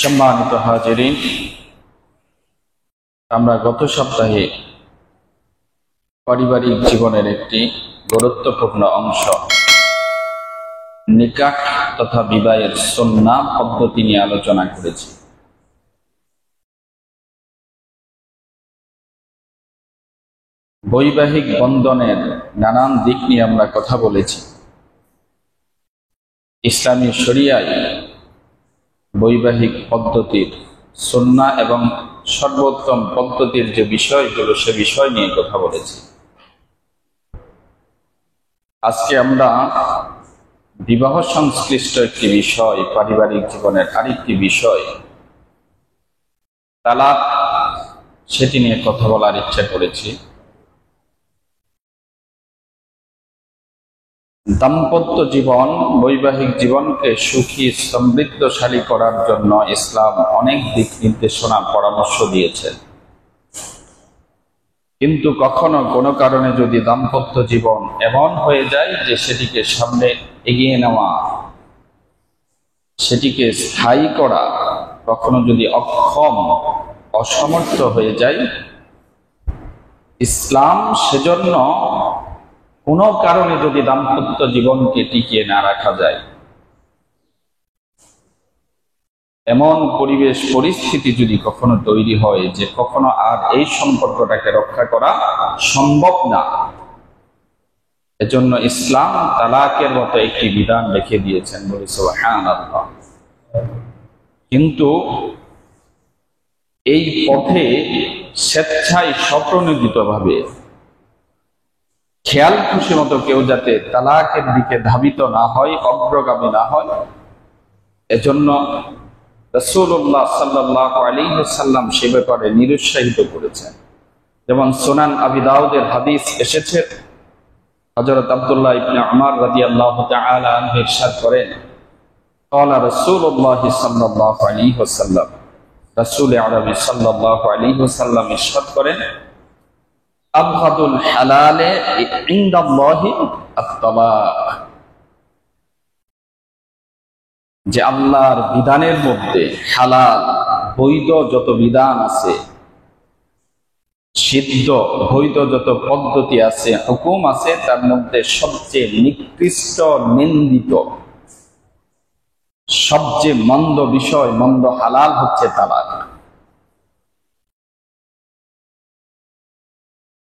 সম্মানিত হাজিরিন, আমরা গত সপ্তাহে পারিবারিক জীবনের একটি গুরুত্বপূর্ণ অংশ নিকাহ তথা বিবাহের সুন্নাহ পদ্ধতি নিয়ে আলোচনা করেছি। বৈবাহিক বন্ধনের নানান দিক নিয়ে আমরা কথা বলেছি। ইসলামী শরিয়ায় বৈবাহিক পদ্ধতির সুন্নাহ এবং সর্বোত্তম পদ্ধতির যে বিষয়গুলো সে বিষয় নিয়ে কথা বলেছি। আজকে আমরা বিবাহ সংশ্লিষ্ট একটি বিষয়, পারিবারিক জীবনের আরেকটি বিষয় তালাক, সেটি নিয়ে কথা বলার ইচ্ছা করেছি। দাম্পত্য জীবন, বৈবাহিক জীবনকে সুখী সমৃদ্ধশালী করার জন্য ইসলাম অনেক দিক নির্দেশনা পরামর্শ দিয়েছে। কিন্তু কখনো কোনো কারণে যদি দাম্পত্য জীবন এমন হয়ে যায় যে সেটিকে সামনে এগিয়ে নেওয়া, সেটিকে স্থায়ী করা কখনো যদি অক্ষম, অসমর্থ হয়ে যায়, ইসলাম সেজন্য কোনো কারণে যদি দাম্পত্য জীবনকে টিকিয়ে না রাখা যায়, এমন পরিবেশ পরিস্থিতি যদি কখনো তৈরি হয় যে কখনো আর এই সম্পর্কটাকে রক্ষা করা সম্ভব না, এজন্য ইসলাম তালাকের মতো একটি বিধান রেখে দিয়েছেন, বলি সুবহানাল্লাহ। কিন্তু এই পথে স্বেচ্ছায় স্বপ্রণোদিতভাবে খেয়াল খুশি মতো কেউ যাতে তালাকের দিকে ধাবিত না হয়, অগ্রগামী না হয়, এজন্য রাসূলুল্লাহ সাল্লাল্লাহু আলাইহি ওয়াসাল্লাম সে ব্যাপারে নিরুৎসাহিত করেছেন। যেমন সুনান আবি দাউদের হাদিস এসেছে, হযরত আব্দুল্লাহ ইবনে উমর রাদিয়াল্লাহু তাআলা আনহু ইরশাদ করেন, ক্বালা রাসূলুল্লাহ সাল্লাল্লাহু আলাইহি ওয়াসাল্লাম, রাসূল আরবি সাল্লাল্লাহু আলাইহি ওয়াসাল্লাম ইরশাদ করেন, আবগাদুল হালালে ইনদাল্লাহি আত-তালাক, যে আল্লাহর বিধানের মধ্যে হালাল বৈধ যত বিধান আছে, সিদ্ধ বৈধ যত পদ্ধতি আছে, হুকুম আছে, তার মধ্যে সবচেয়ে নিকৃষ্ট, নিন্দিত, সবচেয়ে মন্দ বিষয়, মন্দ হালাল হচ্ছে তালাক।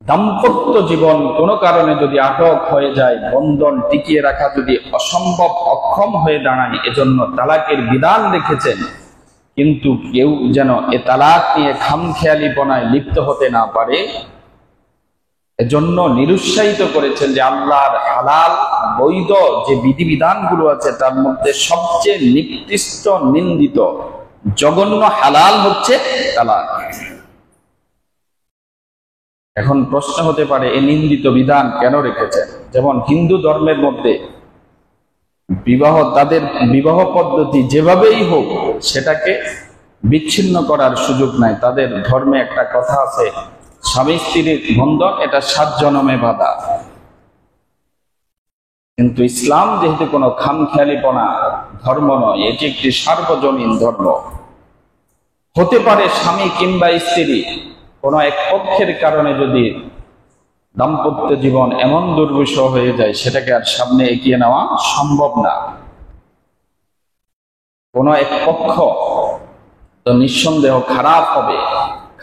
দাম্পত্য জীবন কোনো কারণে যদি আটক হয়ে যায়, বন্ধন টিকিয়ে রাখা যদি অসম্ভব, অক্ষম হয়ে দাঁড়ায়, এজন্য তালাকের বিধান রেখেছেন। কিন্তু কেউ যেন এ তালাক নিয়ে খামখেয়ালিপনায় লিপ্ত হতে না পারে, এজন্য নিরুৎসাহিত করেছেন যে আল্লাহর হালাল বৈধ যে বিধিবিধানগুলো আছে তার মধ্যে সবচেয়ে নিকৃষ্ট, নিন্দিত, জঘন্য হালাল হচ্ছে তালাক। এখন প্রশ্ন হতে পারে, এই নিন্দিত বিধান কেন রেখেছেন? যেমন হিন্দু ধর্মের মধ্যে তাদের বিবাহ পদ্ধতি যেভাবেই হোক সেটাকে বিচ্ছিন্ন করার সুযোগ নাই। তাদের ধর্মে একটা কথা আছে, স্বামী স্ত্রীর বন্ধন এটা 7 জনমে বাঁধা। কিন্তু ইসলাম যেহেতু কোনো খামখেয়ালিপনা ধর্ম নয়, এটি একটি সার্বজনীন ধর্ম। হতে পারে স্বামী কিংবা স্ত্রী কোনো এক পক্ষের কারণে যদি দাম্পত্য জীবন এমন দুর্বিষহ হয়ে যায়, সেটাকে আর সামনে এগিয়ে নেওয়া সম্ভব না। কোনো এক পক্ষ তো নিঃসন্দেহ খারাপ হবে,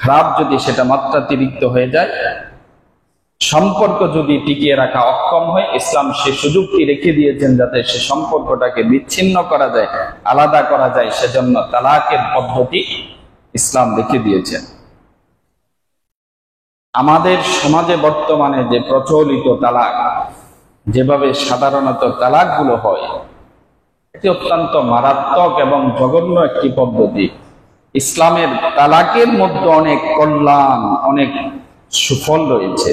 খারাপ যদি সেটা মাত্রাতিরিক্ত হয়ে যায়, সম্পর্ক যদি টিকিয়ে রাখা অক্ষম হয়, ইসলাম সে সুযোগটি রেখে দিয়েছেন যাতে সে সম্পর্কটাকে বিচ্ছিন্ন করা যায়, আলাদা করা যায়। সেজন্য তালাকের পদ্ধতি ইসলাম রেখে দিয়েছেন। আমাদের সমাজে বর্তমানে যে প্রচলিত তালাক, যেভাবে সাধারণত তালাকগুলো হয়, এটি অত্যন্ত মারাত্মক এবং জঘন্য একটি পদ্ধতি। ইসলামের তালাকের মধ্যে অনেক কল্যাণ, অনেক সুফল রয়েছে।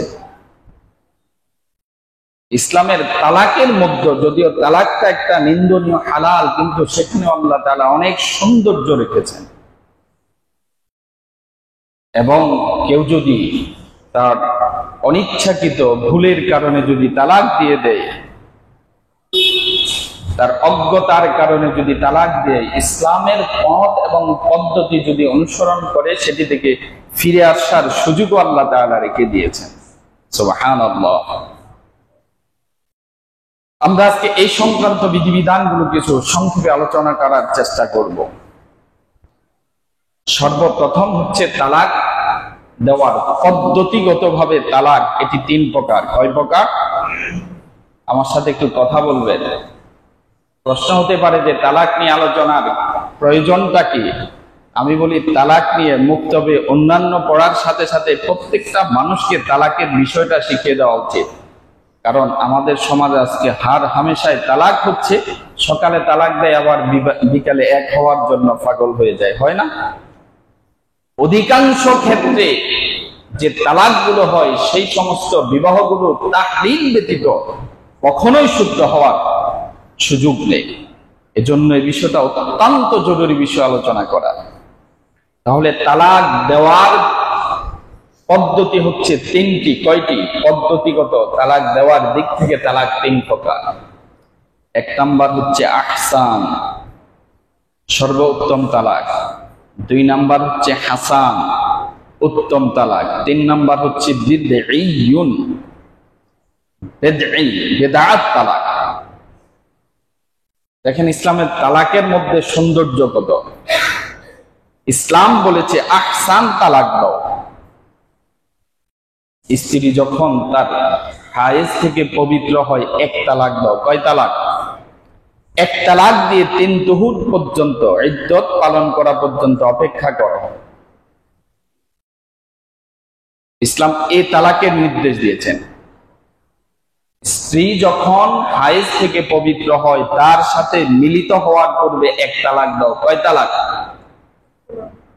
ইসলামের তালাকের মধ্যে যদিও তালাকটা একটা নিন্দনীয় হালাল, কিন্তু সেখানে আল্লাহ তাআলা অনেক সৌন্দর্য রেখেছেন। এবং কেউ যদি তার অনিচ্ছাকৃত ভুলের কারণে যদি তালাক দিয়ে দেয়, তার অজ্ঞতার কারণে যদি তালাক দেয়, ইসলামের পথ এবং পদ্ধতি যদি অনুসরণ করে সেটি থেকে ফিরে আসার সুযোগও আল্লাহ তাআলা রেখে দিয়েছেন। সুবহানাল্লাহ। আমরা আজকে এই সংক্রান্ত বিধিবিধানগুলো কিছু সংক্ষেপে আলোচনা করার চেষ্টা করব। সর্বপ্রথম হচ্ছে তালাক দেওয়ার পদ্ধতিগতভাবে তালাক, এটি 3 প্রকার। কয় প্রকার? আমার সাথে একটু কথা বলবেন। প্রশ্ন হতে পারে যে তালাক নিয়ে আলোচনার প্রয়োজনটা কি? আমি বলি তালাক নিয়ে মুক্তবে অন্যান্য পড়ার সাথে সাথে প্রত্যেকটা মানুষকে তালাকের বিষয়টা শিখিয়ে দেওয়া উচিত। কারণ আমাদের সমাজে আজকে হামেশায় তালাক হচ্ছে, সকালে তালাক দেয় আবার বিকালে এক হওয়ার জন্য পাগল হয়ে যায়, হয় না? অধিকাংশ ক্ষেত্রে যে তালাকগুলো হয় সেই সমস্ত বিবাহগুলো তাহলিল ব্যতীত কখনোই শুদ্ধ হওয়ার সুযোগ নেই। এজন্য এই বিষয়টা অত্যন্ত জরুরি বিষয় আলোচনা করা। তাহলে তালাক দেওয়ার পদ্ধতি হচ্ছে 3টি। কয়টি? পদ্ধতিগত তালাক দেওয়ার দিক থেকে তালাক 3 প্রকার। 1 নাম্বার হচ্ছে আহসান, সর্বোত্তম তালাক। 2 নাম্বার হচ্ছে হাসান, উত্তম তালাক। 3 নাম্বার হচ্ছে বিদঈয়ুন, বেদাত তালাক। দেখেন ইসলামের তালাকের মধ্যে সৌন্দর্য কত। ইসলাম বলেছে আহসান তালাক দাও। স্ত্রী যখন তার হায়েজ থেকে পবিত্র হয় 1 তালাক দাও। কয় তালাক? 1 তালাক দিয়ে 3 তুহুর পর্যন্ত, ইদ্দত পালন করা পর্যন্ত অপেক্ষা করো। ইসলাম এই তালাকের নির্দেশ দিয়েছেন। স্ত্রী যখন হায়েজ থেকে পবিত্র হয় তার সাথে মিলিত হওয়ার পূর্বে 1 তালাক দাও। কয় তালাক?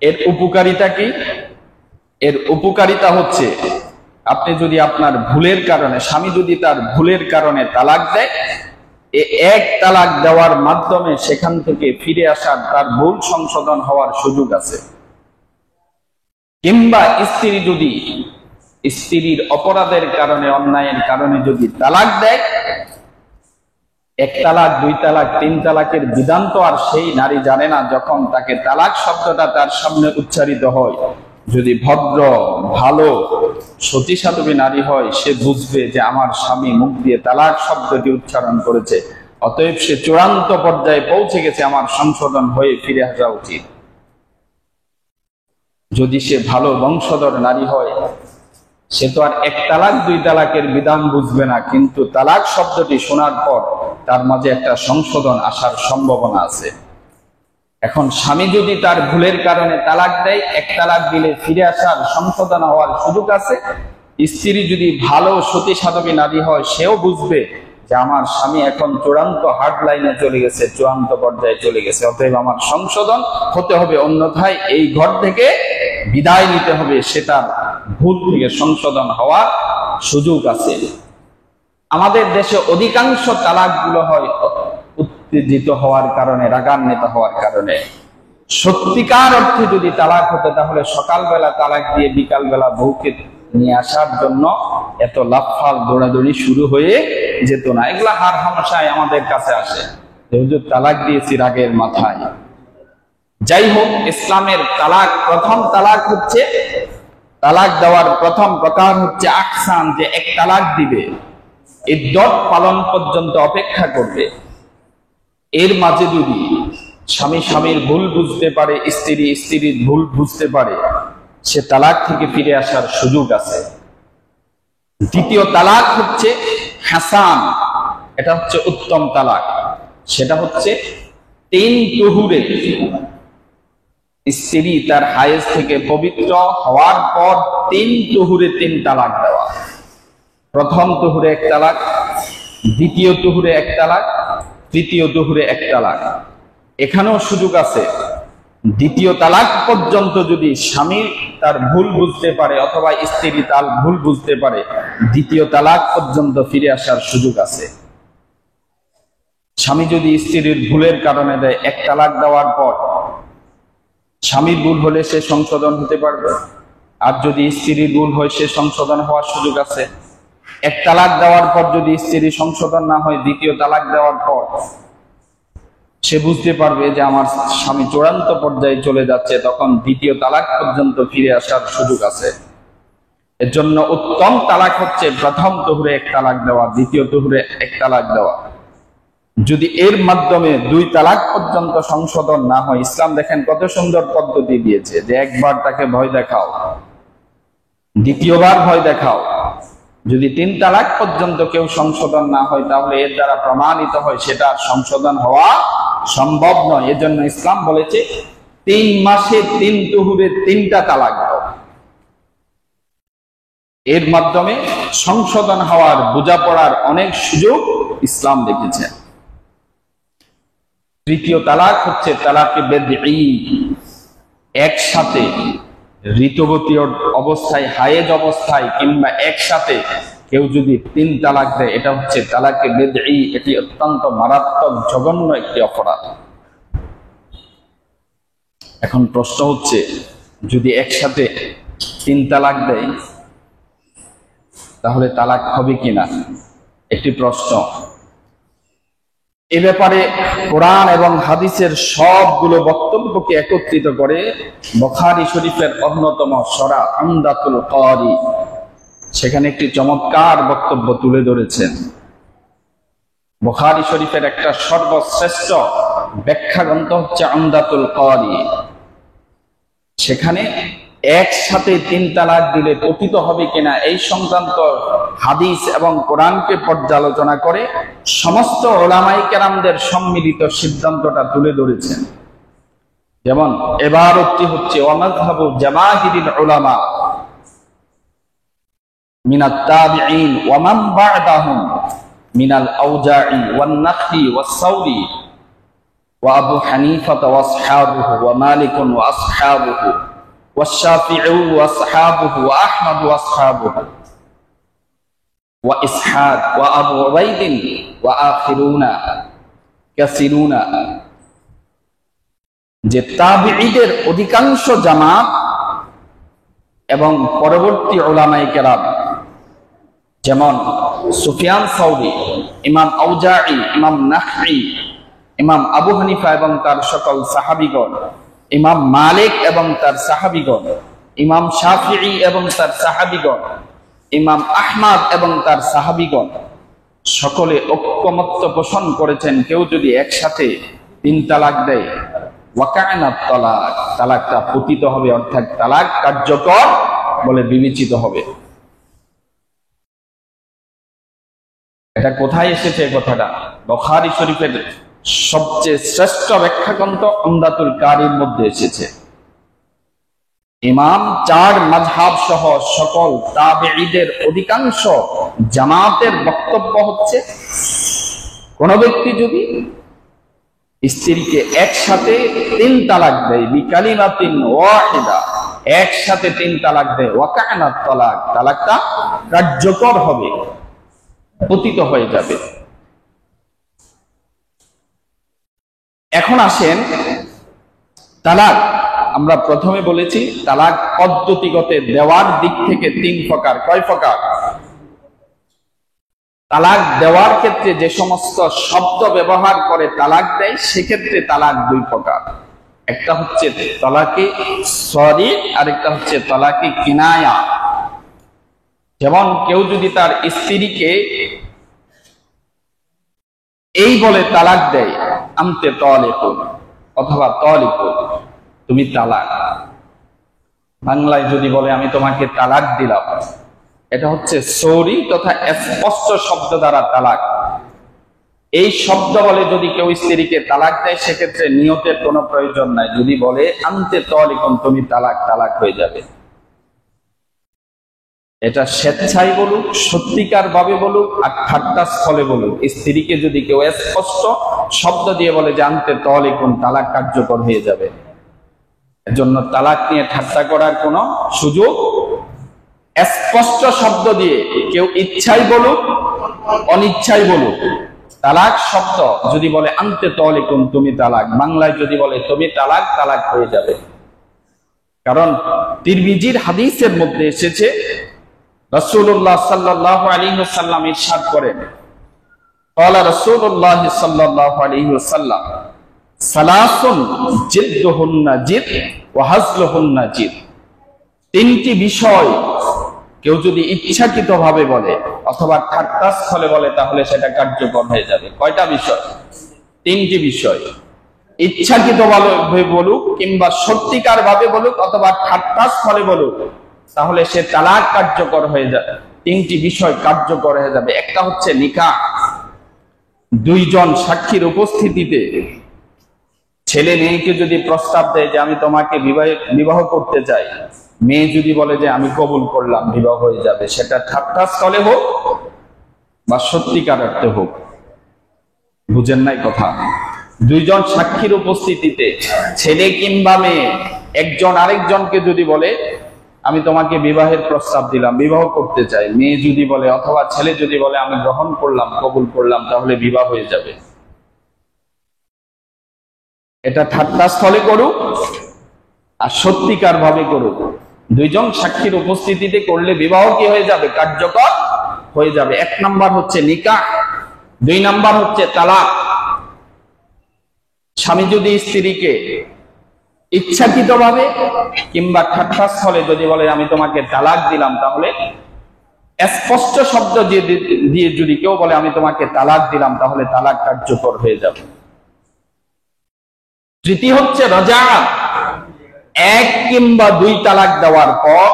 এর উপকারিতা কি? এর উপকারিতা হচ্ছে আপনি যদি আপনার ভুলের কারণে, স্বামী যদি তার ভুলের কারণে তালাক দেয়, 1 তালাক দেওয়ার মাধ্যমে সেখান থেকে ফিরে আসার, তার ভুল সংশোধন হওয়ার সুযোগ আছে। কিংবা স্ত্রী যদি স্ত্রীর অপরাধের কারণে, অন্যায়ের কারণে যদি তালাক দেয়, 1 তালাক, 2 তালাক, 3 তালাকের বিধান তো আর সেই নারী জানে না। যখন তাকে তালাক শব্দটা তার সামনে উচ্চারিত হয়, যদি ভদ্র, ভালো, সতী সাধবী নারী হয়, সে বুঝবে যে আমার স্বামী মুখ দিয়ে তালাক শব্দটি উচ্চারণ করেছে, অতএব সে চূড়ান্ত পর্যায়ে পৌঁছে গেছে, আমার সংশোধন হয়ে ফিরে আসা উচিত। যদি সে ভালো বংশধর নারী হয়, সে তো আর 1 তালাক 2 তালাকের বিধান বুঝবে না, কিন্তু তালাক শব্দটি শোনার পর তার মাঝে একটা সংশোধন আসার সম্ভাবনা আছে। এখন স্বামী যদি তার ভুলের কারণে তালাক দেয়, 1 তালাক দিলে ফিরে আসার, সংশোধন হওয়ার সুযোগ আছে। স্ত্রী যদি ভালো সতী সাধবী নারী হয়, সেও বুঝবে যে আমার স্বামী এখন চূড়ান্ত হার্ড লাইনে চলে গেছে, চূড়ান্ত পর্যায়ে চলে গেছে, অতএব আমার সংশোধন হতে হবে, অন্যথায় এই ঘর থেকে বিদায় নিতে হবে। সেটা ভুল থেকে সংশোধন হওয়ার সুযোগ আছে। আমাদের দেশে অধিকাংশ তালাকগুলো হয় উত্তেজিত হওয়ার কারণে, রাগান্বিত হওয়ার কারণে। সত্যিকার অর্থে যদি তালাক হতো তাহলে সকালবেলা তালাক দিয়ে বিকালবেলা বউকে নিয়ে আসার জন্য এত লাফাল দৌড়াদৌড়ি শুরু হয়ে যেত না। এগুলা হার হামেশায় আমাদের কাছে আসে, হুজুর তালাক দিয়েছি রাগের মাথায়। যাই হোক, ইসলামের তালাক, প্রথম তালাক হচ্ছে, তালাক দেওয়ার প্রথম প্রকার হচ্ছে আহসান, যে 1 তালাক দিবে, ইদ্দত পালন পর্যন্ত অপেক্ষা করবে। এর মাঝে যদি স্বামী স্বামীর ভুল বুঝতে পারে, স্ত্রী স্ত্রীর ভুল বুঝতে পারে, সে তালাক থেকে ফিরে আসার সুযোগ আছে। দ্বিতীয় তালাক হচ্ছে হাসান, এটা হচ্ছে উত্তম তালাক। সেটা হচ্ছে 3 তুহুরে স্ত্রী তার হায়েজ থেকে পবিত্র হওয়ার পর 3 তুহুরে 3 তালাক দেওয়া। প্রথম তুহুরে 1 তালাক, দ্বিতীয় তুহুরে 1 তালাক, তৃতীয় তুহুরে 1 তালাক। এখানেও সুযোগ আছে। দ্বিতীয় তালাক পর্যন্ত যদি স্বামী তার ভুল বুঝতে পারে অথবা স্ত্রী তার ভুল বুঝতে পারে, দ্বিতীয় তালাক পর্যন্ত ফিরে আসার সুযোগ আছে। স্বামী যদি স্ত্রীর ভুলের কারণে দেয়, 1 তালাক দেওয়ার পর স্বামীর ভুল হলে সে সংশোধন হতে পারবে, আর যদি স্ত্রীর ভুল হয় সে সংশোধন হওয়ার সুযোগ আছে। 1 তালাক দেওয়ার পর যদি স্ত্রী সংশোধন না হয়, দ্বিতীয় তালাক দেওয়ার পর সে বুঝতে পারবে যে আমার স্বামী চূড়ান্ত পর্যায়ে চলে যাচ্ছে, তখন দ্বিতীয় তালাক পর্যন্ত ফিরে আসার সুযোগ আছে। এর জন্য উত্তম তালাক হচ্ছে প্রথম তুহরে এক তালাক দেওয়া, দ্বিতীয় তুহরে এক তালাক দেওয়া। যদি এর মাধ্যমে দুই তালাক পর্যন্ত সংশোধন না হয়, ইসলাম দেখেন কত সুন্দর পদ্ধতি দিয়েছে যে একবার তাকে ভয় দেখাও, দ্বিতীয়বার ভয় দেখাও। যদি তিন তালাক পর্যন্ত কেউ সংশোধন না হয়, তাহলে এর দ্বারা প্রমাণিত হয় সেটা সংশোধন হওয়া সম্ভব নয়। এজন্য ইসলাম বলেছে 3 মাসে 3 তুহুরে 3টা তালাক দাও। এর মাধ্যমে সংশোধন হওয়ার, বোঝাপড়ার অনেক সুযোগ ইসলাম দেখেছে। তৃতীয় তালাক হচ্ছে তালাকে বেদঈ, একসাথে ঋতুবতী অবস্থায়, হায়েজ অবস্থায় কিংবা একসাথে কেউ যদি 3 তালাক দেয়, এটা হচ্ছে তালাকে বেদঈ। এটি অত্যন্ত মারাত্মক, জঘন্য একটি অপরাধ। এখন প্রশ্ন হচ্ছে, যদি একসাথে 3 তালাক দেয় তাহলে তালাক হবে কিনা, একটি প্রশ্ন। এ ব্যাপারে কোরআন এবং হাদিসের সবগুলো বক্তব্যকে একত্রিত করে বুখারী শরীফের অন্যতম সূরা আমদাতুল কারি, সেখানে একটি চমৎকার বক্তব্য তুলে ধরেছেন। বুখারী শরীফের একটা সর্বশ্রেষ্ঠ ব্যাখ্যা গ্রন্থ হচ্ছে আমদাতুল কারি। সেখানে একসাথে 3 তালাক দিলে পতিত হবে কিনা এই সংক্রান্ত হাদিস এবং কোরআনকে পর্যালোচনা করে সমস্ত উলামায়ে কেরামদের সম্মিলিত সিদ্ধান্তটা তুলে ধরেছেন। যেমন ইবারতটি হচ্ছে ওয়া মাযহাবু জামাহিরিল উলামা মিনাত তাবিঈন ওয়া মান বা'দাহুম মিনাল আওজাঈ ওয়ান নাখি ওয়াস সাওরি ওয়া আবু হানিফা ওয়া আসহাবুহু ওয়া মালিক ওয়া আসহাবুহু والشافعي واصحابه واحمد واصحابه واسحاق وابو عبيد واخرون كثيرون, যে তাবিঈদের অধিকাংশ জামাত এবং পরবর্তী উলামায়ে কেরাম, যেমন সুফিয়ান সাউরি, ইমাম আউজাঈ, ইমাম নাখঈ, ইমাম আবু হানিফা এবং তার সকল সাহাবীগণ, ইমাম মালিক এবং তার সাহাবীগণ, ইমাম শাফিঈ এবং তার সাহাবীগণ, ইমাম আহমদ এবং তার সাহাবীগণ সকলে ঐকমত্য পোষণ করেছেন, কেউ যদি একসাথে 3 তালাক দেয় ওয়াকানাত তালাক, তালাকটা পতিত হবে, অর্থাৎ তালাক কার্যকর বলে বিবেচিত হবে। এটা কোথায় এসেছে কথাটা? বুখারী শরীফের সবচেয়ে শ্রেষ্ঠ ব্যাখ্যা গ্রন্থ আমদাতুল কারির মধ্যে এসেছে। ইমাম 4 মাযহাব সহ সকল তাবিঈদের অধিকাংশ জামাতের বক্তব্য হচ্ছে, কোন ব্যক্তি যদি স্ত্রীকে একসাথে 3 তালাক দেয়, বিকালিমাতিন ওয়াহিদা, একসাথে 3 তালাক দেয়, ওয়াকানাত তালাক, তালাকটা কার্যকর হবে, পতিত হয়ে যাবে। এখন আসেন তালাক। আমরা প্রথমে বলেছি তালাক পদ্ধতিগত দেওয়ার দিক থেকে 3 প্রকার। কয় প্রকার? তালাক দেওয়ার ক্ষেত্রে যে সমস্ত শব্দ ব্যবহার করে তালাক দেয়, সেক্ষেত্রে তালাক 2 প্রকার। একটা হচ্ছে তালাকে সরিহ, আর একটা হচ্ছে তালাকে কিনায়া। যেমন কেউ যদি তার স্ত্রীকে এই বলে তালাক দেয়, আনতে তালিকুন, অথবা তালিকুন, তুমি তালাক। বাংলায় যদি বলে আমি তোমাকে তালাক দিলাম, এটা হচ্ছে সরি তথা স্পষ্ট শব্দ দ্বারা তালাক। এই শব্দ বলে যদি কেউ স্ত্রীকে তালাক দেয়, সেক্ষেত্রে নিয়তের কোনো প্রয়োজন নাই। যদি বলে আনতে তালিকুন, তুমি তালাক, তালাক হয়ে যাবে। এটা স্বেচ্ছায় বলুক, সত্যিকার ভাবে বলুক, আর ঠাট্টা স্থলে বলুক, স্ত্রীকে যদি কেউ স্পষ্ট শব্দ দিয়ে বলে যে আনতে তালিকুন, তালাক কার্যকর হয়ে যাবে। এজন্য তালাক নিয়ে ঠাট্টা করার কোনো সুযোগ, স্পষ্ট শব্দ দিয়ে কেউ ইচ্ছাই বলুক অনিচ্ছাই বলুক, তালাক শব্দ যদি বলে আনতে তালিকুন, তুমি তালাক, বাংলায় যদি বলে তুমি তালাক, তালাক হয়ে যাবে। কারণ তিরমিজির হাদিসের মধ্যে এসেছে, রাসূলুল্লাহ সাল্লাল্লাহু আলাইহি ওয়াসাল্লাম ইরশাদ করেন, ক্বালা রাসূলুল্লাহ সাল্লাল্লাহু আলাইহি ওয়াসাল্লাম, সালাসুন জিদ্দুহুন্না জিদ ওয়া হাজলুহুন্না জিদ। তিনটি বিষয় কেউ যদি ইচ্ছাকৃতভাবে বলে অথবা ঠাট্টাস্থলে বলে তাহলে সেটা কার্যকর হয়ে যাবে। কয়টা বিষয়? তিনটি বিষয়। ইচ্ছাকৃতভাবে বলুক কিংবা সত্যিকার ভাবে বলুক অথবা ঠাট্টাস্থলে বলুক, তাহলে সে তালাক কার্যকর হয়ে যাবে। তিনটি বিষয় কার্যকর হয়ে যাবে। একটা হচ্ছে নিকাহ, দুইজন সাক্ষীর উপস্থিতিতে ছেলে মেয়েকে যদি প্রস্তাব দেয় যে আমি তোমাকে বিবাহ করতে চাই, মেয়ে যদি বলে যে আমি কবুল করলাম, বিবাহ হয়ে যাবে। সেটা ঠাট্টাস্থলে হোক বা সত্যিকার অর্থে হোক। বুঝেন নাই কথা? দুইজন সাক্ষীর উপস্থিতিতে ছেলে কিংবা মেয়ে একজন আরেকজনকে যদি বলে আমি তোমাকে বিবাহের প্রস্তাব দিলাম, বিবাহ করতে চাই, মেয়ে যদি বলে অথবা ছেলে যদি বলে আমি গ্রহণ করলাম, কবুল করলাম, তাহলে বিবাহ হয়ে যাবে। এটা ঠাট্টাস্থলে করুক আর সত্যিকার ভাবে করুক। দুইজন সাক্ষীর উপস্থিতিতে করলে বিবাহ কি হয়ে যাবে? কার্যকর হয়ে যাবে। এক নাম্বার হচ্ছে নিকাহ, দুই নাম্বার হচ্ছে তালাক। স্বামী যদি স্ত্রীকে ইচ্ছাকৃতভাবে কিংবা ঠাট্টাস্থলে যদি বলে আমি তোমাকে তালাক দিলাম, তাহলে স্পষ্ট শব্দ দিয়ে যদি কেউ বলে আমি তোমাকে তালাক দিলাম, তাহলে তালাক কার্যকর হয়ে যাবে। তৃতীয় হচ্ছে রাজাআত। এক কিংবা দুই তালাক দেওয়ার পর,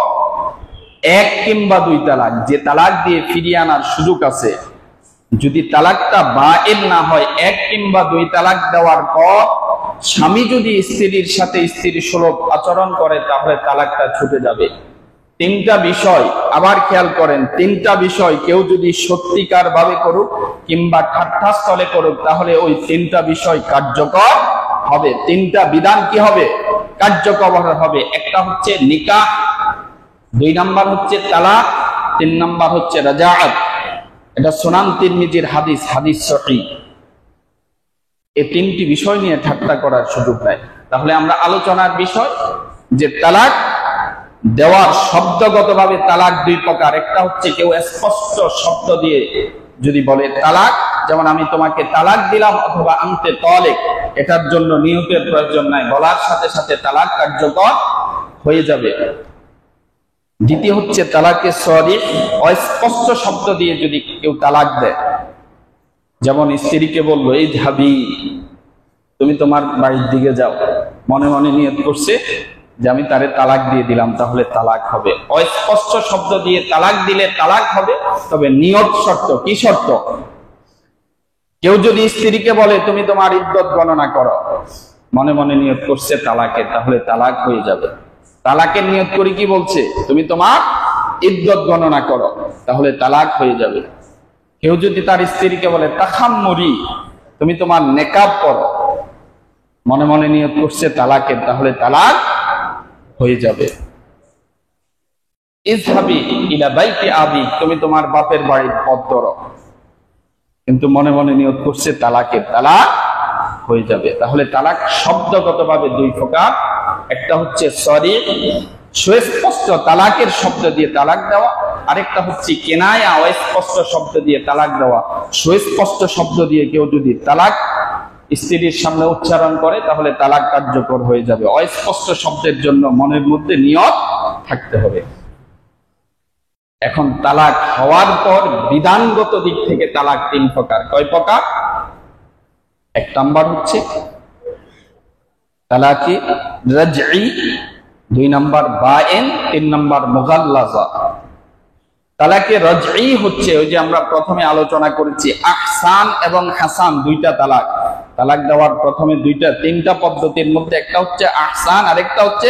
এক কিংবা দুই তালাক, যে তালাক দিয়ে ফিরিয়ে আনার সুযোগ আছে, যদি তালাকটা বাঈন না হয়, এক কিংবা দুই তালাক দেওয়ার পর স্বামী যদি স্ত্রীর সাথে স্ত্রীর সুলভ আচরণ করে, তাহলে তালাকটা ছুটে যাবে। তিনটা বিষয় আবার খেয়াল করেন, তিনটা বিষয় কেউ যদি সত্যিকার ভাবে করুক কিংবা ঠাট্টাস্থলে করুক, তাহলে ওই তিনটা বিষয় কার্যকর হবে। তিনটা বিধান কি হবে? কার্যকর হবে। একটা হচ্ছে নিকাহ, দুই নাম্বার হচ্ছে তালাক, তিন নাম্বার হচ্ছে রাজাআত। এটা সুনান তিরমিজির হাদিস, হাদিস সহিহ। এই তিনটি বিষয় নিয়ে ঠাট্টা করার সুযোগ নাই। তাহলে আমরা আলোচনার বিষয় যে তালাক দেওয়ার শব্দগতভাবে তালাক দুই প্রকার। একটা হচ্ছে কেউ স্পষ্ট শব্দ দিয়ে যদি বলে তালাক, যেমন আমি তোমাকে তালাক দিলাম অথবা আনতে তালেক, এটার জন্য নিয়তের প্রয়োজন নাই, বলার সাথে সাথে তালাক কার্যকর হয়ে যাবে। দ্বিতীয় হচ্ছে তালাকে সরিহ, অস্পষ্ট শব্দ দিয়ে যদি কেউ তালাক দেয়, যেমন স্ত্রীকে বললো এই ধাবি, তুমি তোমার বাড়ির দিকে যাও, মনে মনে নিয়ত করছে যে আমি তারে তালাক দিয়ে দিলাম, তাহলে তালাক হবে। অস্পষ্ট শব্দ দিয়ে তালাক দিলে তালাক হবে, তবে নিয়ত শর্ত। কি শর্ত? কেউ যদি স্ত্রীকে বলে তুমি তোমার ইদ্যত গণনা করো, মনে মনে নিয়ত করছে তালাকের, তাহলে তালাক হয়ে যাবে। তালাকের নিয়ত করে কি বলছে? তুমি তোমার ইদ্যত গণনা করো, তাহলে তালাক হয়ে যাবে। কেউ যদি তার স্ত্রীকে বলে তাখাম্মুরি, তুমি তোমার নেকাব করো, মনে মনে নিয়ত করছে তালাকের, তাহলে তালাক হয়ে যাবে। ইযহাবি ইলা বাইতি আবি, তুমি তোমার বাপের বাড়ির পথ ধরো, কিন্তু মনে মনে নিয়ত করছে তালাকের, তালাক হয়ে যাবে। তাহলে তালাক শব্দগতভাবে দুই প্রকার। একটা হচ্ছে সরিহ, সুস্পষ্ট তালাকের শব্দ দিয়ে তালাক দেওয়া, আরেকটা হচ্ছে কেনায়া, অস্পষ্ট শব্দ দিয়ে তালাক দেওয়া। সুস্পষ্ট শব্দ দিয়ে কেউ যদি তালাক স্ত্রীর সামনে উচ্চারণ করে, তাহলে তালাক কার্যকর হয়ে যাবে। অস্পষ্ট শব্দের জন্য মনের মধ্যে নিয়ত থাকতে হবে। এখন তালাক হওয়ার পর বিধানগত দিক থেকে তালাক তিন প্রকার। কয় প্রকার? এক নাম্বার হচ্ছে তালাকি রাজঈ, দুই নাম্বার বাঈন, তিন নাম্বার মুগাল্লাযা। তালাকে রাজঈ হচ্ছে ওই যে আমরা প্রথমে আলোচনা করেছি আহসান এবং হাসান, দুইটা তালাক। তালাক দেওয়ার প্রথমে তিনটা পদ্ধতির মধ্যে একটা হচ্ছে আহসান, আরেকটা হচ্ছে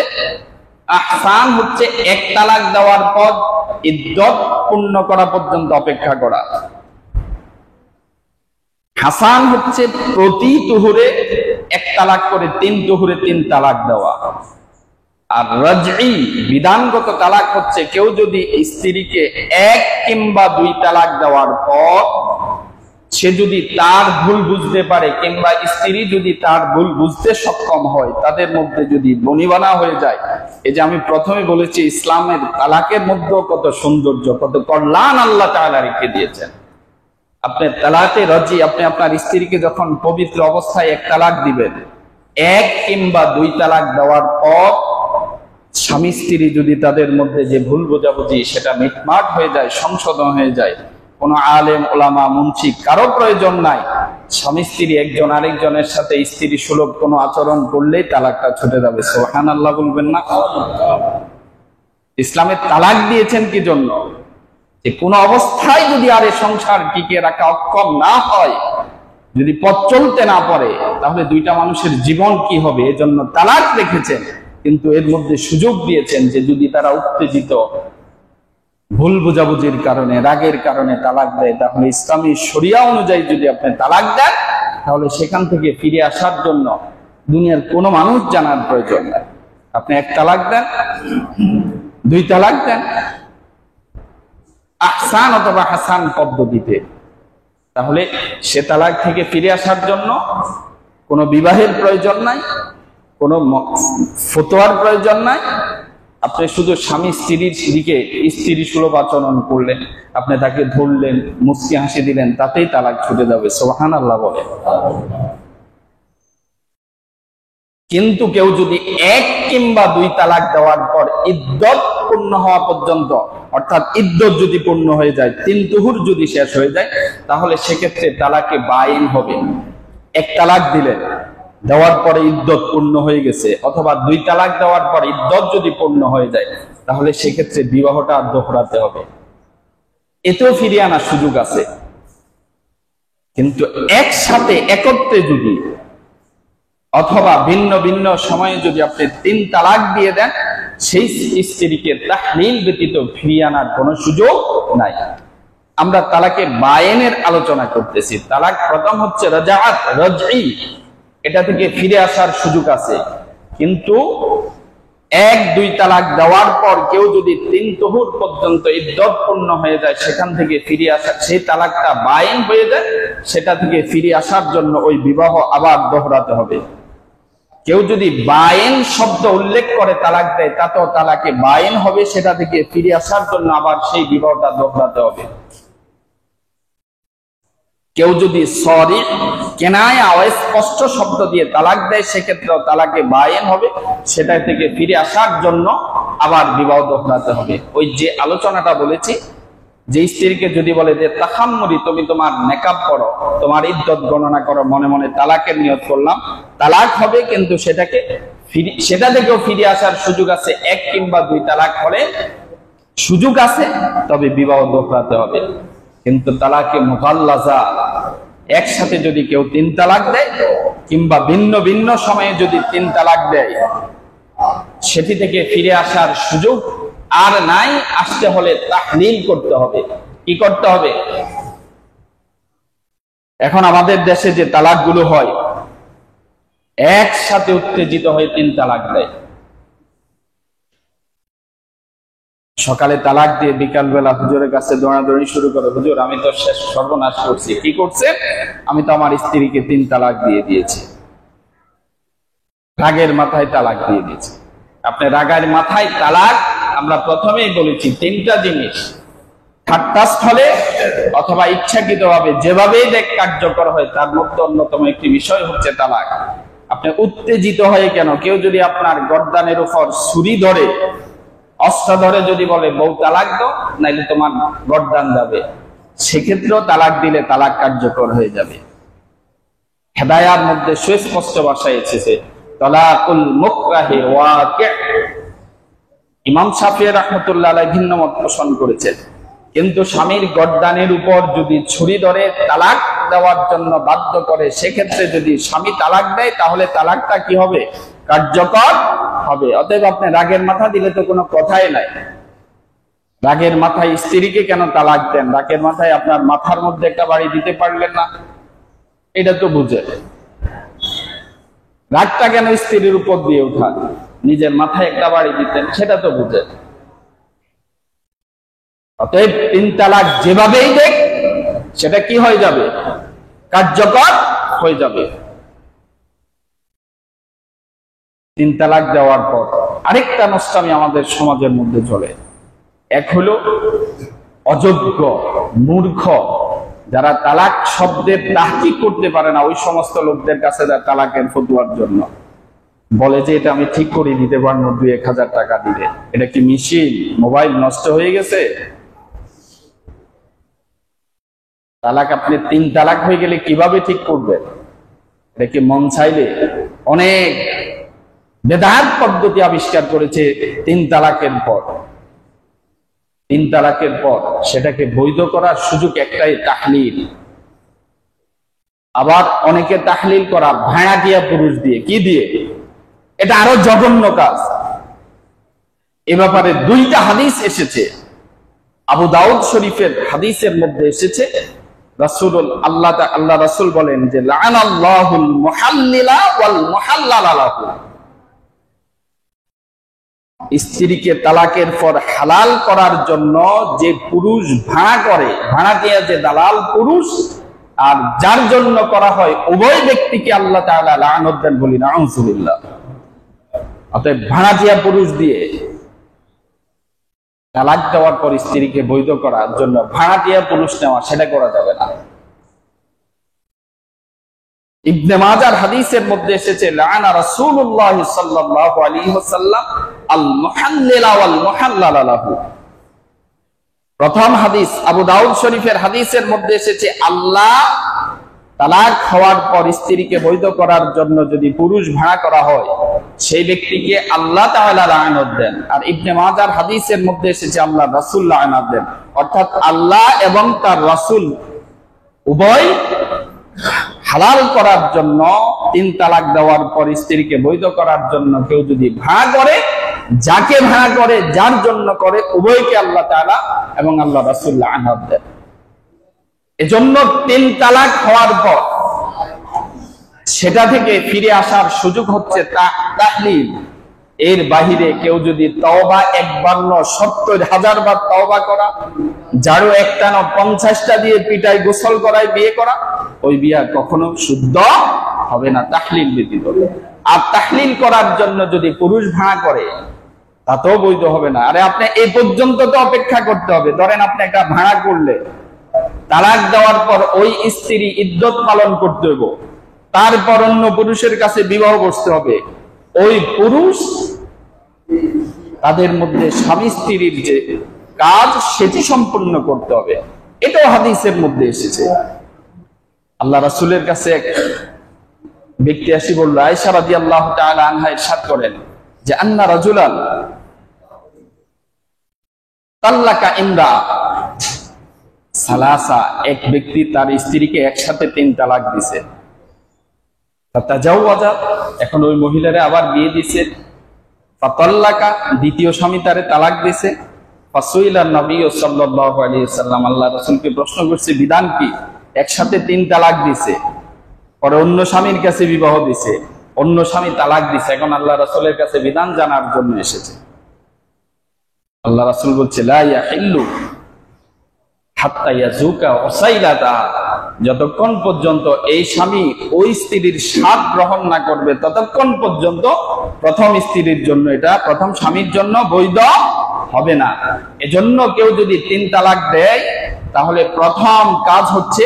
আহসান হচ্ছে এক তালাক দেওয়ার পর ইদ্যত পূর্ণ করা পর্যন্ত অপেক্ষা করা। হাসান হচ্ছে প্রতি তুহুরে এক তালাক করে তিন তুহুরে তিন তালাক দেওয়া। আর রাজঈ বিধানগত তালাক হচ্ছে কেউ যদি স্ত্রীকে এক কিংবা দুই তালাক দেওয়ার পর সে যদি তার ভুল বুঝতে পারে কিংবা স্ত্রী যদি তার ভুল বুঝতে সক্ষম হয়, তাদের মধ্যে যদি বনিবনা হয়ে যায়। এই যে আমি প্রথমে বলেছি ইসলামের তালাকের মধ্যে কত সৌন্দর্য, কত কল্যাণ আল্লাহ তাআলা রেখে দিয়েছেন। আপনি তালাকে রাজি, আপনি আপনার স্ত্রীকে যখন পবিত্র অবস্থায় এক তালাক দিবেন, এক কিংবা দুই তালাক দেওয়ার পর স্বামী স্ত্রী যদি তাদের মধ্যে যে ভুল বোঝাবুঝি সেটা মিটমাট হয়ে যায়, সংশোধন হয়ে যায়, কোনো আলেম ওলামা মুন্সি কারো প্রয়োজন নাই, স্বামী স্ত্রী একজন আরেকজনের সাথে স্ত্রী সুলভ কোনো আচরণ করলেই তালাকটা ছুটে যাবে। সুবহানাল্লাহ বলবেন না? ইসলামে তালাক দিয়েছেন কি জন্য? যে কোনো অবস্থায় যদি আর এই সংসার টিকে রাখা অক্ষম না হয়, যদি পথ চলতে না পারে, তাহলে দুইটা মানুষের জীবন কি হবে? এজন্য তালাক রেখেছেন। কিন্তু এর মধ্যে সুযোগ দিয়েছেন যে যদি তারা উত্তেজিত ভুল বোঝাবুঝির কারণে, রাগের কারণে তালাক দেয়, তাহলে ইসলামী শরিয়া অনুযায়ী যদি আপনি তালাক দেন, তাহলে সেখান থেকে ফিরে আসার জন্য দুনিয়ার কোনো মানুষ জানার প্রয়োজন নেই। আপনি এক তালাক দেন, দুই তালাক দেন, আহসান অথবা হাসান পদ্ধতিতে, তাহলে সে তালাক থেকে ফিরে আসার জন্য কোনো বিবাহের প্রয়োজন নাই, কোনো ফতোয়ার প্রয়োজন নাই। আপনি শুধু স্বামী স্ত্রীর দিকে স্ত্রী সুলভ আচরণ করলেন, আপনি তাকে ধরলেন, মুচকি হাসি দিলেন, তাতেই তালাক ছুটে যাবে। সুবহানাল্লাহ বলে। কিন্তু কেউ যদি এক কিংবা দুই তালাক দেওয়ার পর ইদ্দত পূর্ণ হওয়া পর্যন্ত, অর্থাৎ ইদ্দত যদি পূর্ণ হয়ে যায়, তিন তুহুর যদি শেষ হয়ে যায়, তাহলে সেক্ষেত্রে তালাকে বাইন হবে। এক তালাক দিলেন, দেওয়ার পরে ইদ্দত পূর্ণ হয়ে গেছে, অথবা দুই তালাক দেওয়ার পর ইদ্দত যদি পূর্ণ হয়ে যায়, তাহলে সেক্ষেত্রে বিবাহটা দোহরাতে হবে। এতেও ফিরিয়ে আনার সুযোগ আছে। কিন্তু একসাথে একত্রে যদি অথবা ভিন্ন ভিন্ন সময়ে যদি আপনি তিন তালাক দিয়ে দেন, সেই স্ত্রীকে তাহলিল ব্যতীত ফিরিয়ে আনার কোনো সুযোগ নাই। আমরা তালাকে বায়েনের আলোচনা করতেছি। তালাক প্রথম হচ্ছে রাজাআত, রাজঈ, এটা থেকে ফিরে আসার সুযোগ আছে। কিন্তু এক দুই তালাক দেওয়ার পর কেউ যদি তিন তুহুর পর্যন্ত ইদ্দত পূর্ণ হয়ে যায়, সেখান থেকে ফিরে আসা, সেই তালাকটা বায়েন হয়ে যায়, সেটা থেকে ফিরে আসার জন্য ওই বিবাহ আবার দোহরাতে হবে। কেউ যদি বায়েন শব্দ উল্লেখ করে তালাক দেয়, তাতেও তালাকে বায়েন হবে, সেটা থেকে ফিরে আসার জন্য আবার সেই বিবাহটা দোহরাতে হবে। কেউ যদি সরি কেনায়া স্পষ্ট শব্দ দিয়ে তালাক দেয়, সেক্ষেত্রেও তালাকে বায়েন হবে, সেটা থেকে ফিরে আসার জন্য আবার বিবাহ দোহরাতে হবে। ওই যে আলোচনাটা বলেছি, যে স্ত্রীকে যদি বলে যে তাখাম্মুরি, তুমি তোমার মেকআপ করো, তোমার ইদ্দত গণনা করো, মনে মনে তালাকের নিয়ত করলাম, তালাক হবে, কিন্তু সেটা থেকেও ফিরে আসার সুযোগ আছে। এক কিংবা দুই তালাক হলে সুযোগ আছে, তবে বিবাহ দোহরাতে হবে। কিন্তু তালাকে মুগাল্লাজা, একসাথে যদি কেউ তিন তালাক দেয় কিংবা ভিন্ন ভিন্ন সময়ে যদি তিন তালাক দেয়, সেটি থেকে ফিরে আসার সুযোগ আর নাই। আসতে হলে তাহলিল করতে হবে। কি করতে হবে? এখন আমাদের দেশে যে তালাকগুলো হয়, একসাথে উত্তেজিত হয়ে তিন তালাক দেয়। সকালে তালাক দিয়ে বিকালবেলা হুজুরের কাছে দৌড়াদৌড়ি শুরু করে, হুজুর আমি তো শেষ সর্বনাশ করছি। কি করছে? আমি তো আমার স্ত্রীকে তিন তালাক দিয়ে দিয়েছি, রাগের মাথায় তালাক দিয়ে দিয়েছি। আপনি রাগের মাথায় তালাক, আমরা প্রথমেই বলেছি তিনটা জিনিস, ঠাট্টাস্থলে অথবা ইচ্ছাকৃতভাবে যেভাবেই দেখ কার্যকর হয়, তার মধ্যে অন্যতম একটি বিষয় হচ্ছে তালাক। আপনি উত্তেজিত হয়ে কেন? কেউ যদি আপনার গর্দানের উপর ছুরি ধরে, অস্ত্র ধরে যদি বলে বউ তালাক দাও, নাইলে তোমার গর্দান যাবে, সেক্ষেত্রেও তালাক দিলে তালাক কার্যকর হয়ে যাবে। হেদায়ার মধ্যে সুস্পষ্ট ভাষায় এসেছে তালাকুল মুকরাহি ওয়াকি'। ইমাম শাফিঈ রাহমাতুল্লাহ আলাইহি ভিন্ন মত পোষণ করেছেন। কিন্তু স্বামীর গর্দানের উপর যদি ছুরি ধরে তালাক দেওয়ার জন্য বাধ্য করে, সেক্ষেত্রে যদি স্বামী তালাক দেয়, তাহলে তালাকটা কি হবে? কার্যকর হবে। অতএব আপনি রাগের মাথা দিলে তো কোনো কথাই নাই। রাগের মাথায় স্ত্রীকে কেন তালাক দেন? রাগের মাথায় আপনার মাথার মধ্যে একটা বাড়ি দিতে পারলেন না, এটা তো বুঝে। রাগটা কেন স্ত্রীর উপর দিয়ে উঠান? নিজের মাথায় একটা বাড়ি দিতেন, সেটা তো বুঝে। অতএব তিন তালাক যেভাবেই দেখ, সেটা কি হয়ে যাবে? কার্যকর হয়ে যাবে। তিন তালাক দেওয়ার পর আরেকটা নষ্টামি আমাদের সমাজের মধ্যে চলে। এক হলো অযোগ্য, মূর্খ, যারা তালাক শব্দের তাহকিক করতে পারে না, ওই সমস্ত লোকদের কাছে তালাকের ফতোয়ার জন্য বলে যে এটা আমি ঠিক করে দিতে পারবো 2-1000 টাকা দিলে। এটা কি মেশিন? মোবাইল নষ্ট হয়ে গেছে? তালাক আপনি 3 তালাক হয়ে গেলে কিভাবে ঠিক করবেন? এটা কি মন চাইলে? অনেক বেদাত পদ্ধতি আবিষ্কার করেছে 3 তালাকের পর। 3 তালাকের পর সেটাকে বৈধ করার সুযোগ একটাই, তাহলিল। আবার অনেকে তাহলিল করা ভাড়াটিয়া পুরুষ দিয়ে। কি দিয়ে? এটা আরো জঘন্য কাজ। এ ব্যাপারে 2টা হাদিস এসেছে। আবু দাউদ শরীফের হাদিসের মধ্যে এসেছে, আল্লাহ রাসূল বলেন যে লাআনাল্লাহুল মুহাল্লিলা ওয়াল মুহাল্লালা লাহু। স্ত্রীকে তালাকের পর হালাল করার জন্য যে পুরুষ ভাড়া করে, ভাড়াটিয়া যে দালাল পুরুষ, আর যার জন্য করা হয়, উভয় ব্যক্তিকে আল্লাহ তাআলা লাআনত দেন, বলি নাউযুবিল্লাহ। অতএব ভাড়াটিয়া পুরুষ দিয়ে তালাক দেওয়ার পর স্ত্রীকে বৈধ করার জন্য ভাড়াটিয়া পুরুষ নেওয়া, সেটা করা যাবে না। ইবনে মাজার হাদিসের মধ্যে এসেছে লাআনা রাসূলুল্লাহ সাল্লাল্লাহু আলাইহি ওয়াসাল্লাম আল মুহাল্লিলা ওয়াল মুহাল্লালা লাহু। প্রথম হাদিস আবু দাউদ শরীফের হাদিসের মধ্যে এসেছে আল্লাহ তালাক হওয়ার পর স্ত্রীকে বৈধ করার জন্য যদি পুরুষ ভাড়া করা হয়, সেই ব্যক্তিকে আল্লাহ তাআলা লাআনত দেন। আর ইবনে মাজার হাদিসের মধ্যে এসেছে আল্লাহ রাসূল লাআনত দেন। অর্থাৎ আল্লাহ এবং তার রাসূল উভয় হালাল করার জন্য, 3 তালাক দেওয়ার পর স্ত্রীকে বৈধ করার জন্য কেউ যদি ভাড়া করে, যাকে ভাড়া করে, যার জন্য করে, উভয়কে আল্লাহ তাআলা এবং আল্লাহ রাসূল লাআনত দেন। এজন্য 3 তালাক হওয়ার পর সেটা থেকে ফিরে আসার সুযোগ হচ্ছে তাহলিল। এর বাহিরে কেউ যদি তওবা একবার নয় 70,000 বার তওবা করা, ঝাড়ু একটানা 50টা দিয়ে পিটায় গোসল করায় বিয়ে করা, ওই বিয়ে কখনো শুদ্ধ হবে না, তাহলিল ব্যতীত। আর তাহলিল করার জন্য যদি পুরুষ ভাড়া করে, তাতেও বৈধ হবে না। আরে আপনি এই পর্যন্ত তো অপেক্ষা করতে হবে। ধরেন আপনি একটা ভাড়া করলে, তালাক দেওয়ার পর ওই স্ত্রী ইদ্যত পালন করতে হবে, তারপর অন্য পুরুষের কাছে বিবাহ বসতে হবে। ওই পুরুষ, তাদের মধ্যে স্বামী স্ত্রীর যে কাজ সেটি সম্পূর্ণ করতে হবে। এটাও হাদিসের মধ্যে এসেছে। আল্লাহ রাসূলের কাছে এক ব্যক্তি আসি বলল, আয়েশা রাদিয়াল্লাহু তাআলা আনহা ইরশাদ করেন যে আন্না রাজুলান তাল্লাকা ইমরা সালাসা, এক ব্যক্তি তার স্ত্রীকে একসাথে 3 তালাক দিয়েছে। ফাতাজাওয়াজা, এখন ওই মহিলারে আবার বিয়ে দিয়েছে। ফাতাল্লাকা, দ্বিতীয় স্বামী তারে তালাক দিয়েছে। ফাসুইলা নবী সাল্লাল্লাহু আলাইহি ওয়াসাল্লাম, আল্লাহ রাসূলকে প্রশ্ন করছে বিধান কি? একসাথে 3 তালাক দিয়েছে, পরে অন্য স্বামীর কাছে বিবাহ দিয়েছে, অন্য স্বামী তালাক দিয়েছে, এখন আল্লাহ রাসূলের কাছে বিধান জানার জন্য এসেছে। আল্লাহ রাসূল বলছে লা ইয়াহিল্লু হাত্তা ইয়াজুকা ওসাইলাতা, যতক্ষণ পর্যন্ত এই স্বামী ওই স্ত্রীর স্বাদ গ্রহণ না করবে, ততক্ষণ পর্যন্ত প্রথম স্ত্রীর জন্য, এটা প্রথম স্বামীর জন্য বৈধ হবে না। এজন্য কেউ যদি 3 তালাক দেয়, তাহলে প্রথম কাজ হচ্ছে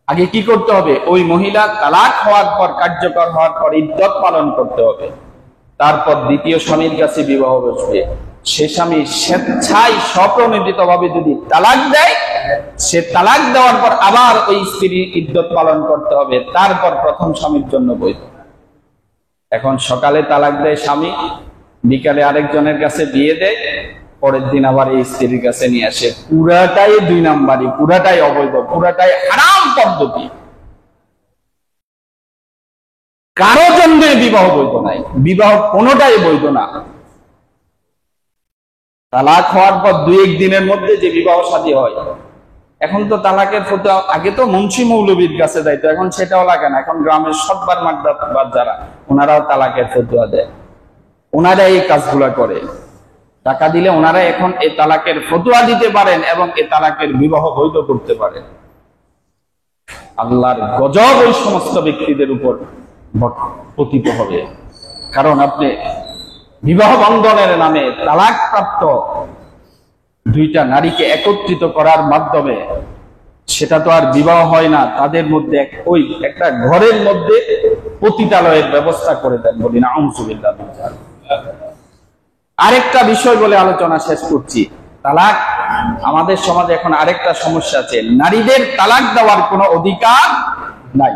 আগে কি করতে হবে? ওই মহিলা তালাক হওয়ার পর, কার্যকর হওয়ার পর ইদ্যত পালন করতে হবে। তারপর দ্বিতীয় স্বামীর কাছে বিবাহ বসবে। সে স্বামী স্বেচ্ছায় স্বপ্রণোদিত ভাবে যদি তালাক দেয়, সে তালাক দেওয়ার পর আবার ওই স্ত্রী ইদ্যত পালন করতে হবে, তারপর প্রথম স্বামীর জন্য বৈধ। এখন সকালে তালাক দেয় স্বামী, বিকালে আরেকজনের কাছে বিয়ে দেয়, পরের দিন আবার এই স্ত্রীর কাছে নিয়ে আসে। পুরাটাই 2 নাম্বারি, পুরাটাই অবৈধ, পুরাটাই হারাম পদ্ধতি। কারো জন্য বিবাহ বৈধ নাই, বিবাহ কোনোটাই বৈধ না। তালাক হওয়ার পর 2-1 দিনের মধ্যে যে বিবাহ শাদী হয়, এখন তো তালাকের ফতোয়া, আগে তো মুন্সি মৌলবীর কাছে যাইতো, এখন সেটাও লাগে না। এখন গ্রামের সব্বার মাদ্রাসার যারা, ওনারাও তালাকের ফতোয়া দেয়, ওনারা এই কাজগুলা করে। টাকা দিলে ওনারা এখন এই তালাকের ফতোয়া দিতে পারেন এবং এই তালাকের বিবাহ বৈধ করতে পারেন। আল্লাহর গজব ওই সমস্ত ব্যক্তিদের উপর পতিত হবে। কারণ আপনি বিবাহ বন্ধনের নামে তালাক প্রাপ্ত 2টা নারীকে একত্রিত করার মাধ্যমে সেটা তো আর বিবাহ হয় না, তাদের মধ্যে ওই একটা ঘরের মধ্যে পতিতালয়ের ব্যবস্থা করে দেন, বলি না আউযুবিল্লাহ। আরেকটা বিষয় বলে আলোচনা শেষ করছি, তালাক। আমাদের সমাজে এখন আরেকটা সমস্যা আছে, নারীদের তালাক দেওয়ার কোনো অধিকার নাই।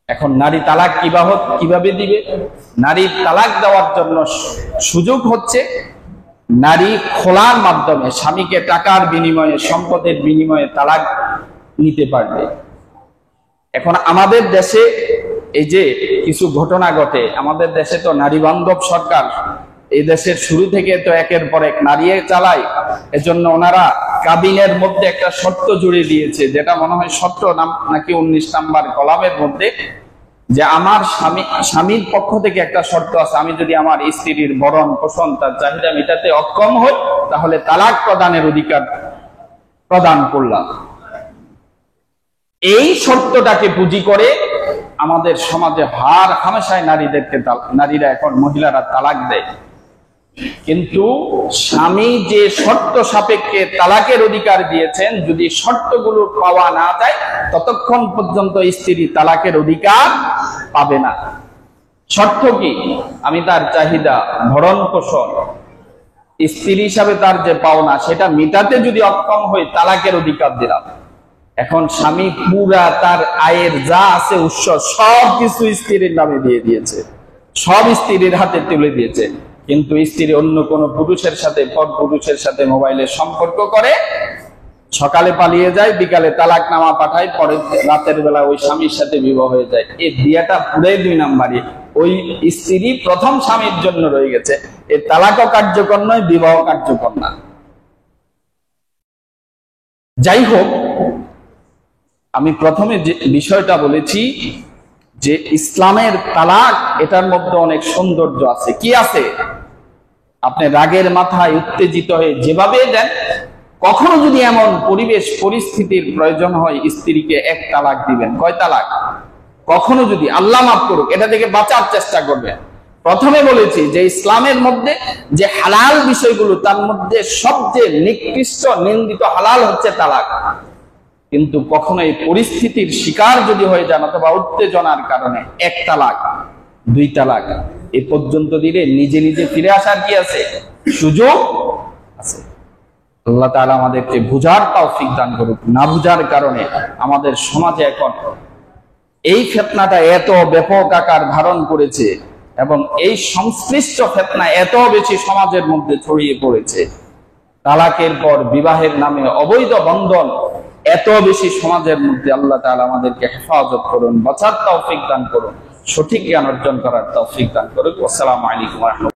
এখন নারী তালাক কিভাবে দিবে? নারীর তালাক দেওয়ার জন্য সুযোগ হচ্ছে নারী খোলার মাধ্যমে স্বামীকে টাকার বিনিময়ে, সম্পদের বিনিময়ে তালাক নিতে পারবে। এখন আমাদের দেশে এই যে কিছু ঘটনা ঘটে, আমাদের দেশে তো নারী বান্ধব সরকার, এই দেশের শুরু থেকে তো একের পর এক নারিয়ে চালায়। এজন্য ওনারা কাবিনের মধ্যে একটা শর্ত জুড়ে দিয়েছে, যেটা মনে হয় 17 নাকি 19 নাম্বার কলামের মধ্যে, যে আমার স্বামীর পক্ষ থেকে একটা শর্ত আছে, আমি যদি আমার স্ত্রীর ভরণ পোষণ, তার চাহিদা মেটাতে অক্ষম হই, তাহলে তালাক প্রদানের অধিকার প্রদান করলাম। এই শর্তটাকে পুঁজি করে আমাদের সমাজে হার হামেশায় নারীরা এখন মহিলারা তালাক দেয়। কিন্তু স্বামী যে শর্ত সাপেক্ষে তালাকের অধিকার দিয়েছেন, যদি শর্তগুলো পাওয়া না যায় ততক্ষণ পর্যন্ত স্ত্রী তালাকের অধিকার পাবে না। শর্ত কি? আমি তার চাহিদা, ভরণ পোষণ, স্ত্রী হিসাবে তার যে পাওনা সেটা মেটাতে যদি অক্ষম হই, তালাকের অধিকার দিলাম। এখন স্বামী পুরা তার আয়ের যা আছে উৎস সব কিছু স্ত্রীর নামে দিয়ে দিয়েছে, সব স্ত্রীর হাতে তুলে দিয়েছে, কিন্তু স্ত্রী অন্য কোন পুরুষের সাথে, পর পুরুষের সাথে মোবাইলে সম্পর্ক করে, সকালে পালিয়ে যায়, বিকালে তালাকনামা পাঠায়, পরে রাতের বেলা ওই স্বামীর সাথে বিবাহ হয়ে যায়। এই বিয়েটা পুরো 2 নাম্বারই। ওই স্ত্রী প্রথম স্বামীর জন্য রয়ে গেছে। এই তালাকও কার্যকর নয়, বিবাহ কার্যকর না। যাই হোক, আমি প্রথমে যে বিষয়টা বলেছি যে ইসলামের তালাক, এটার মধ্যে অনেক সৌন্দর্য আছে। কি আছে? আপনি রাগের মাথায় উত্তেজিত হয়ে যেভাবে দেন, কখনো যদি এমন পরিবেশ পরিস্থিতির প্রয়োজন হয়, স্ত্রীকে 1 তালাক দিবেন। কয় তালাক? কখনো যদি, আল্লাহ মাফ করুক, এটা থেকে বাঁচার চেষ্টা করবেন। প্রথমে বলেছি যে ইসলামের মধ্যে যে হালাল বিষয়গুলো, তার মধ্যে সবচেয়ে নিকৃষ্ট নিন্দিত হালাল হচ্ছে তালাক। কিন্তু কখনো এই পরিস্থিতির শিকার যদি হয়ে যান, অথবা উত্তেজনার কারণে 1 তালাক, 2 তালাক এ পর্যন্ত দিলে নিজে নিজে ফিরে আসার কি আছে? সুযোগ আছে। আল্লাহ তাআলা আমাদেরকে বুঝার তৌফিক দান করুক। না বুঝার কারণে আমাদের সমাজে এখন এই ফিতনাটা এত ব্যাপক আকার ধারণ করেছে, এবং এই সংশ্লিষ্ট ফিতনা এত বেশি সমাজের মধ্যে ছড়িয়ে পড়েছে। তালাকের পর বিবাহের নামে অবৈধ বন্ধন এত বেশি সমাজের মধ্যে। আল্লাহ তাআলা আমাদেরকে হেফাজত করুন, বাঁচার তৌফিক দান করুন, সঠিক জ্ঞান অর্জন করার তৌফিক দান করুন। আসসালামু আলাইকুম ওয়া রাহমাতুল্লাহ।